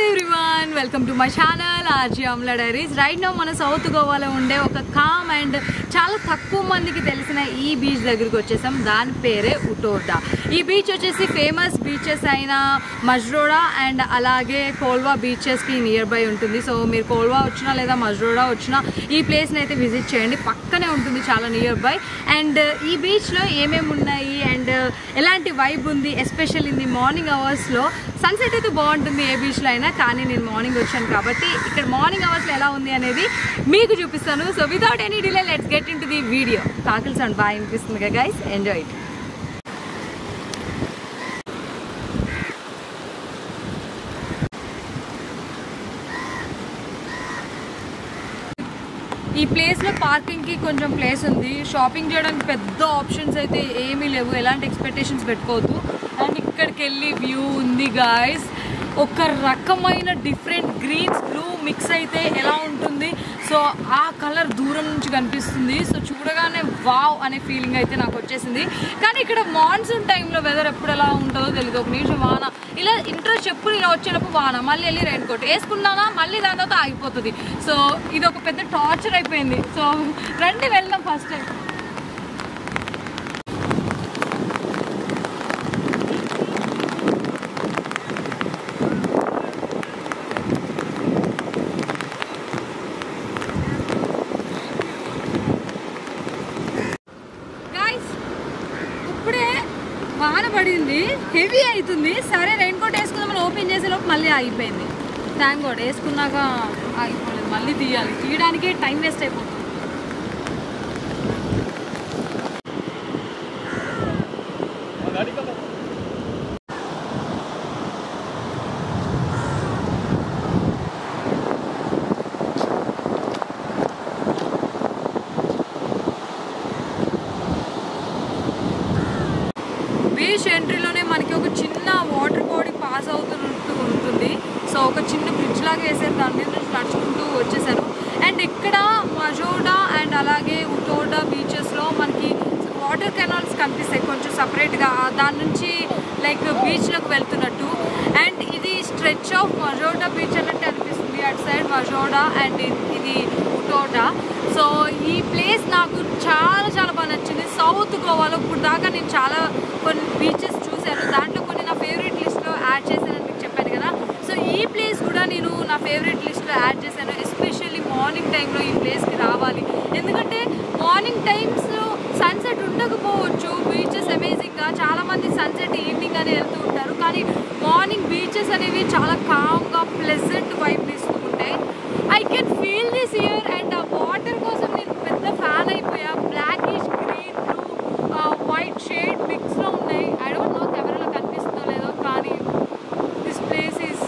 everyone, welcome to my channel RJ Amla Diaries. Right now మన south గోవాలో ఉండే ఒక కామ్ అండ్ చాలా తక్కువ మందికి తెలిసిన ఈ బీచ్ దగ్గరికి వచ్చేసాం. దాని పేరే ఉటోర్డా. ఈ బీచ్ వచ్చేసి ఫేమస్ బీచెస్ అయిన మజ్రోడా అండ్ అలాగే కోల్వా బీచెస్కి నియర్ బై ఉంటుంది. సో మీరు కోల్వా వచ్చినా లేదా మజ్రోడా వచ్చినా ఈ ప్లేస్ని అయితే విజిట్ చేయండి, పక్కనే ఉంటుంది, చాలా నియర్ బై. అండ్ ఈ బీచ్లో ఏమేమి ఉన్నాయి అండ్ ఎలాంటి వైబ్ ఉంది, ఎస్పెషల్ ఇన్ ది మార్నింగ్ అవర్స్లో. సన్సెట్ అయితే బాగుంటుంది ఏ బీచ్లో అయినా, కానీ నేను మార్నింగ్ వచ్చాను కాబట్టి ఇక్కడ మార్నింగ్ అవర్స్లో ఎలా ఉంది అనేది మీకు చూపిస్తాను. So without any delay let's get into the video. కాకిల్ సౌండ్ బాగా వినిపిస్తుంది కదా గైస్, ఎంజాయ్ ఇట్. ఈ ప్లేస్లో పార్కింగ్కి కొంచెం ప్లేస్ ఉంది, షాపింగ్ చేయడానికి పెద్ద ఆప్షన్స్ అయితే ఏమీ లేవు, ఎలాంటి ఎక్స్పెక్టేషన్స్ పెట్టుకోవద్దు. అండ్ ఇక్కడికి వెళ్ళి వ్యూ ఉంది గాయస్, ఒక రకమైన డిఫరెంట్ గ్రీన్స్ బ్లూ మిక్స్ అయితే ఎలా ఉంటుంది, సో ఆ కలర్ దూరం నుంచి కనిపిస్తుంది. సో చూడగానే వావ్ అనే ఫీలింగ్ అయితే నాకు వచ్చేసింది. కానీ ఇక్కడ మాన్సూన్ టైంలో వెదర్ ఎప్పుడు ఎలా ఉంటుందో తెలియదు. ఒక నిమిషం వాన, ఇలా ఇంట్రెస్ట్ ఎప్పుడు ఇలా వచ్చేటప్పుడు వాన, మళ్ళీ వెళ్ళి రెయిన్ కోట్ వేసుకున్నానా మళ్ళీ దాని తర్వాత ఆగిపోతుంది. సో ఇది ఒక పెద్ద టార్చర్ అయిపోయింది. సో రండి వెళ్దాం ఫస్ట్ టైం. వాన పడింది, హెవీ అవుతుంది. సరే రెయిన్ కోట్ వేసుకుందామని ఓపెన్ చేసేలోపు మళ్ళీ ఆగిపోయింది. థ్యాంక్ గాడ్ వేసుకున్నాక ఆగిపోలేదు, మళ్ళీ తీయాలి, తీయడానికే టైం వేస్ట్ అయిపోతుంది. బీచ్ ఎంట్రీలోనే మనకి ఒక చిన్న వాటర్ బాడీ పాస్ అవుతున్నట్టు ఉంటుంది. సో ఒక చిన్న బ్రిడ్జ్ లాగా వేసారు, దాని మీద నుంచి నడుచుకుంటూ వచ్చేసారు. అండ్ ఇక్కడ మజోడా అండ్ అలాగే ఉటోర్డా బీచెస్లో మనకి వాటర్ కెనాల్స్ కనిపిస్తాయి కొంచెం సపరేట్గా, దాని నుంచి లైక్ బీచ్లోకి వెళ్తున్నట్టు. అండ్ ఇది స్ట్రెచ్ ఆఫ్ మజోడా బీచ్ అన్నట్టు అనిపిస్తుంది, అటు సైడ్ మజోడా అండ్ ఇది ఉటోర్డా. సో ఈ ప్లేస్ నాకు చాలా చాలా బాగా నచ్చింది. సౌత్ గోవాలో ఇప్పుడు దాకా నేను చాలా కొన్ని బీచెస్ చూశాను, దాంట్లో కొన్ని నా ఫేవరెట్ లిస్ట్లో యాడ్ చేశానని మీకు చెప్పాను కదా. సో ఈ ప్లేస్ కూడా నేను నా ఫేవరెట్ లిస్ట్లో యాడ్ చేశాను. ఎస్పెషల్లీ మార్నింగ్ టైంలో ఈ ప్లేస్కి రావాలి, ఎందుకంటే మార్నింగ్ టైమ్స్లో సన్సెట్ ఉండకపోవచ్చు. బీచెస్ అమేజింగ్గా, చాలామంది సన్సెట్ ఈవినింగ్ అని వెళ్తూ ఉంటారు, కానీ మార్నింగ్ బీచెస్ అనేవి చాలా కామ్గా ప్లెజెంట్ వైబ్ ఇస్తూ ఉంటాయి. I can feel this here. And ఆ వాటర్ కోసం నేను పెద్ద ఫ్యాన్ అయిపోయా. Blackish green blue white shade మిక్స్లో ఉన్నాయి. ఐ డోంట్ నో కెమెరాలో కనిపిస్తుందో లేదో, కానీ this place is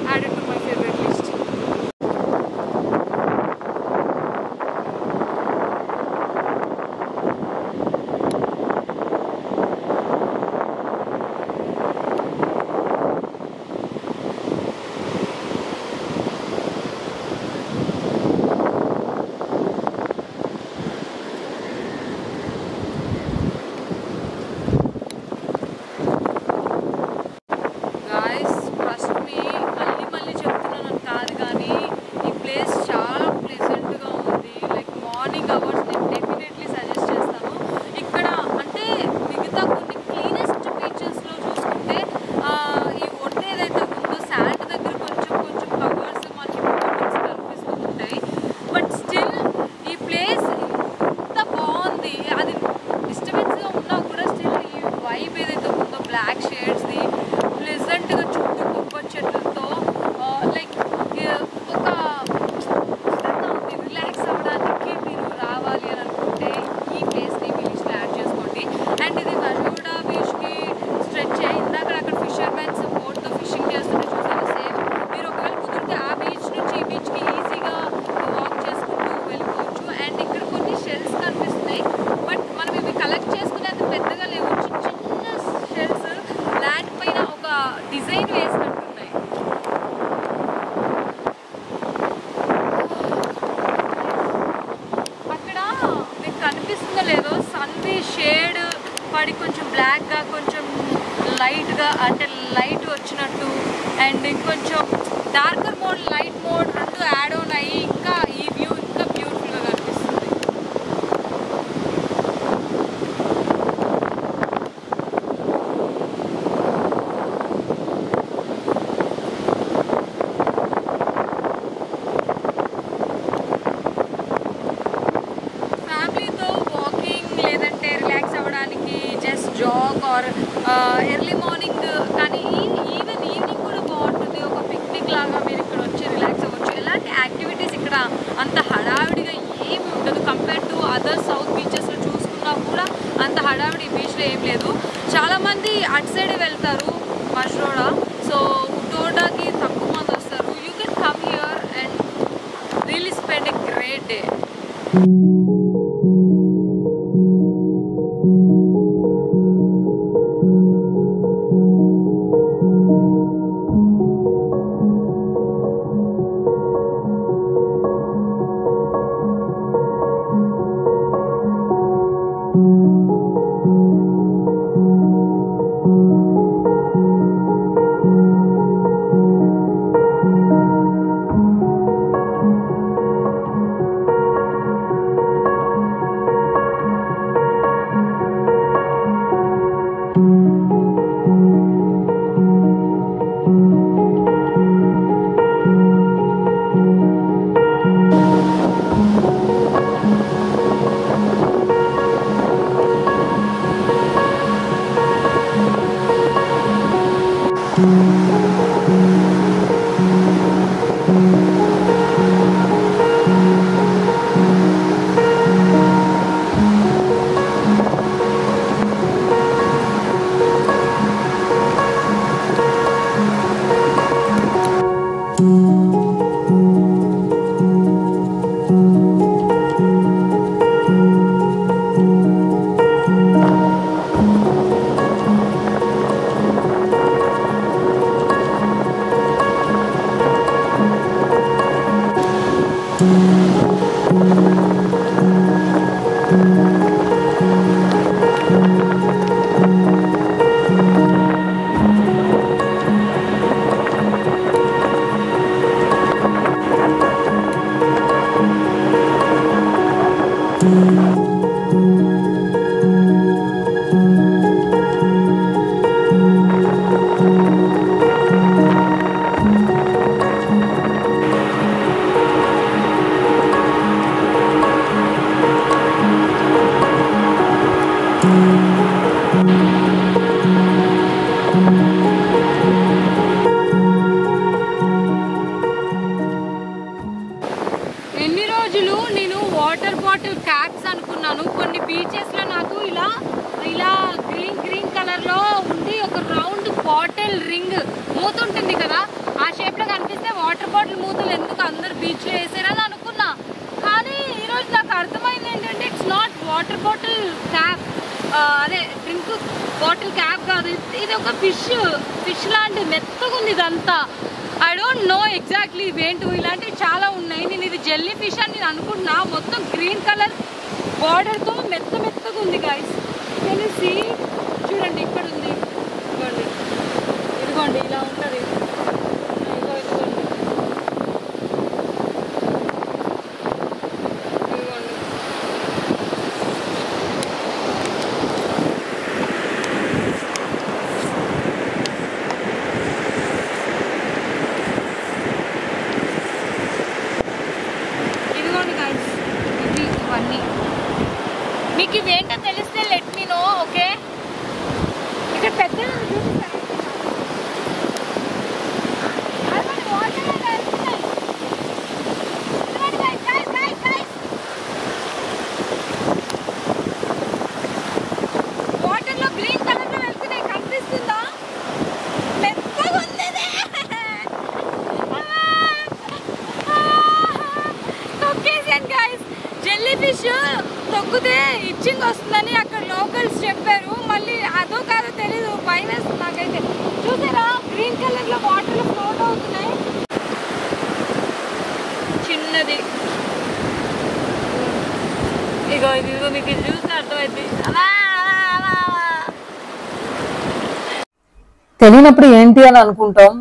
added to my favourite list. పడి కొంచెం బ్లాక్గా కొంచెం లైట్గా అంటే లైట్ వచ్చినట్టు అండ్ ఇంకొంచెం డార్కర్ మోడ్, లైట్ మోడ్ రెండు యాడ్ ఆన్ అయ్యి ఇంకా ఈ వ్యూ ఇంకా బ్యూటిఫుల్గా కనిపిస్తుంది. ఫ్యామిలీతో వాకింగ్ లేదంటే రిలాక్స్ అవ్వడానికి just jog or early morning కానీ ఈవెన్ ఈవినింగ్ కూడా బాగుంటుంది. ఒక పిక్నిక్ లాగా మీరు ఇక్కడ వచ్చి రిలాక్స్ అవ్వచ్చు. ఎలాంటి యాక్టివిటీస్ ఇక్కడ అంత హడావిడిగా ఏమి ఉండదు. కంపేర్ టు అదర్ సౌత్ బీచెస్లో చూసుకున్నా కూడా అంత హడావిడి బీచ్లో ఏం లేదు. చాలామంది అటు సైడే వెళ్తారు మజ్రోడా. సో ఉటోడాకి తక్కువ మంది వస్తారు. You can come here and really spend a great day. ఎన్ని రోజులు నేను వాటర్ బాటిల్ క్యాప్స్ అనుకున్నాను. కొన్ని బీచెస్లో నాకు ఇలా ఇలా గ్రీన్ కలర్లో ఉండి ఒక రౌండ్ బాటిల్ రింగ్ మూత ఉంటుంది కదా, ఆ షేప్లో కనిపిస్తే వాటర్ బాటిల్ మూతలు ఎందుకు అందరు బీచ్లో వేసారని అనుకున్నా. కానీ ఈరోజు నాకు అర్థమైంది ఏంటంటే it's not water bottle cap, అదే డ్రింక్ బాటిల్ క్యాప్ కాదు. ఇది ఒక ఫిష్ లాంటి మెత్తగా ఉంది ఇదంతా. ఐ డోంట్ నో ఎగ్జాక్ట్లీ ఇవేంటో. ఇలాంటివి చాలా ఉన్నాయి. నేను ఇది జెల్లీ ఫిష్ అని నేను అనుకుంటున్నా. మొత్తం గ్రీన్ కలర్ బార్డర్తో మెత్తగా ఉంది గైస్. తెలిసి చూడండి ఇక్కడ ఉంది. ఇదిగోండి ఇలా ఉంటుంది. మీకు ఇవేంటో తెలిస్తే లెట్ మీ నో. ఓకే, ఇక్కడ పెద్ద వాటర్లో గ్రీన్ కలర్ లో వెళ్తున్నాయి, కనిపిస్తుందా? మెత్తగా ఉంది. తొక్కేసాను గైస్. జెల్లీ ఫిష్ తొక్కితే ఇచ్చింగ్ వస్తుందని అక్కడ లోకల్స్ చెప్పారు. మళ్ళీ అదో కాదో తెలీదు, భయం వేస్తుంది నాకైతే. చూసారా గ్రీన్ కలర్ లో వాటర్ ఫ్లోట్ అవుతున్నాయి. చిన్నది ఇగో ఇదిగో మీకు ఇది చూస్తే అర్థమైంది. తెలియనప్పుడు ఏంటి అని అనుకుంటాం.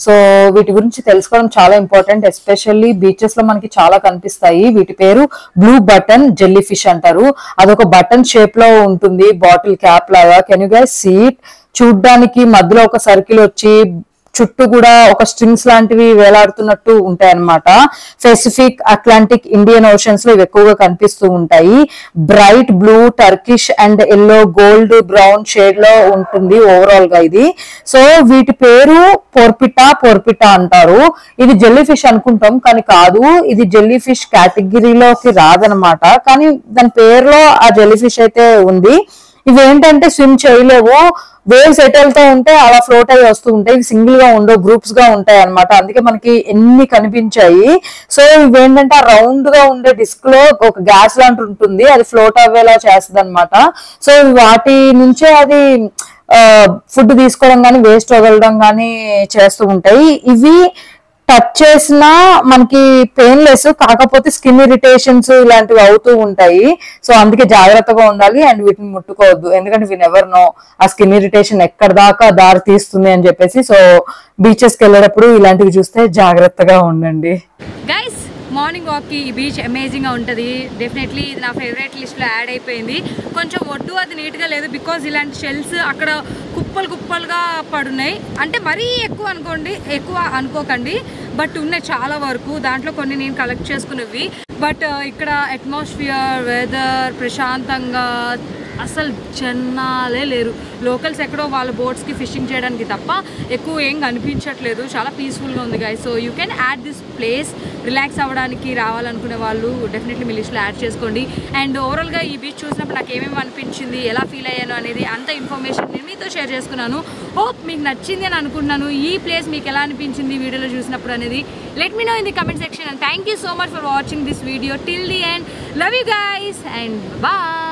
సో వీటి గురించి తెలుసుకోవడం చాలా ఇంపార్టెంట్. ఎస్పెషల్లీ బీచెస్ లో మనకి చాలా కనిపిస్తాయి. వీటి పేరు బ్లూ బటన్ జెల్లీ ఫిష్ అంటారు. అదొక బటన్ షేప్ లో ఉంటుంది, బాటిల్ క్యాప్ లాగా. Can you guys see it? చూడ్డానికి మధ్యలో ఒక సర్కిల్ వచ్చి చుట్టూ కూడా ఒక స్ట్రింగ్స్ లాంటివి వేలాడుతున్నట్టు ఉంటాయి అన్నమాట. పెసిఫిక్, అట్లాంటిక్, ఇండియన్ ఓషన్స్ లో ఇవి ఎక్కువగా కనిపిస్తూ ఉంటాయి. Bright blue, Turkish and yellow, gold brown shade లో ఉంటుంది ఓవరాల్ గా ఇది. సో వీటి పేరు పోర్పిటా అంటారు. ఇది జెల్లీ ఫిష్ అనుకుంటాం కానీ కాదు, ఇది జెల్లీ ఫిష్ కేటగిరీలోకి రాదనమాట. కానీ దాని పేరులో ఆ జెల్లీ ఫిష్ అయితే ఉంది. ఇవి ఏంటంటే స్విమ్ చేయలేవు, వేవ్స్ ఎటెల్తో ఉంటే అలా ఫ్లోట్ అయ్యి వస్తూ ఉంటాయి. ఇవి సింగిల్ గా ఉండవు, గ్రూప్స్ గా ఉంటాయి అనమాట. అందుకే మనకి ఎన్ని కనిపించాయి. సో ఇవి ఏంటంటే ఆ రౌండ్ గా ఉండే డిస్క్ లో ఒక గ్యాస్ లాంటి ఉంటుంది, అది ఫ్లోట్ అవ్వేలా చేస్తుంది అనమాట. సో వాటి నుంచే అది ఫుడ్ తీసుకోవడం కానీ వేస్ట్ వదలడం కానీ చేస్తూ ఉంటాయి. ఇవి టచ్ చేసినా మనకి పెయిన్లెస్, కాకపోతే స్కిన్ ఇరిటేషన్స్ ఇలాంటివి అవుతూ ఉంటాయి. సో అందుకే జాగ్రత్తగా ఉండాలి అండ్ వీటిని ముట్టుకోవద్దు, ఎందుకంటే వి నెవర్ నో ఆ స్కిన్ ఇరిటేషన్ ఎక్కడ దాకా దారి తీస్తుంది అని చెప్పేసి. సో బీచెస్కి వెళ్ళేటప్పుడు ఇలాంటివి చూస్తే జాగ్రత్తగా ఉండండి. గైస్ మార్నింగ్ వాక్కి ఈ బీచ్ అమేజింగ్గా ఉంటుంది. డెఫినెట్లీ ఇది నా ఫేవరెట్ లిస్ట్లో యాడ్ అయిపోయింది. కొంచెం ఒడ్డు అది నీట్గా లేదు, బికాజ్ ఇలాంటి షెల్స్ అక్కడ కుప్పలుగా పడున్నాయి. అంటే మరీ ఎక్కువ అనుకోకండి, బట్ ఉన్నాయి చాలా వరకు. దాంట్లో కొన్ని నేను కలెక్ట్ చేసుకున్నవి. బట్ ఇక్కడ అట్మాస్ఫియర్, వెదర్ ప్రశాంతంగా, అసలు జనాలే లేరు. లోకల్స్ ఎక్కడో వాళ్ళ బోట్స్కి ఫిషింగ్ చేయడానికి తప్ప ఎక్కువ ఏం కనిపించట్లేదు. చాలా పీస్ఫుల్గా ఉంది guys. So you can add this place. Relax అవ్వడానికి రావాలనుకునే వాళ్ళు డెఫినెట్లీ మీ లిస్ట్లో యాడ్ చేసుకోండి. అండ్ ఓవరాల్గా ఈ బీచ్ చూసినప్పుడు నాకు ఏమేమి అనిపించింది, ఎలా ఫీల్ అయ్యాను అనేది అంత ఇన్ఫర్మేషన్ నేను మీతో షేర్ చేసుకున్నాను. హోప్ మీకు నచ్చింది అని అనుకుంటున్నాను. ఈ ప్లేస్ మీకు ఎలా అనిపించింది వీడియోలో చూసినప్పుడు అనేది let me know in the comment section, and thank you so much for watching this video till the end. Love you guys and bye.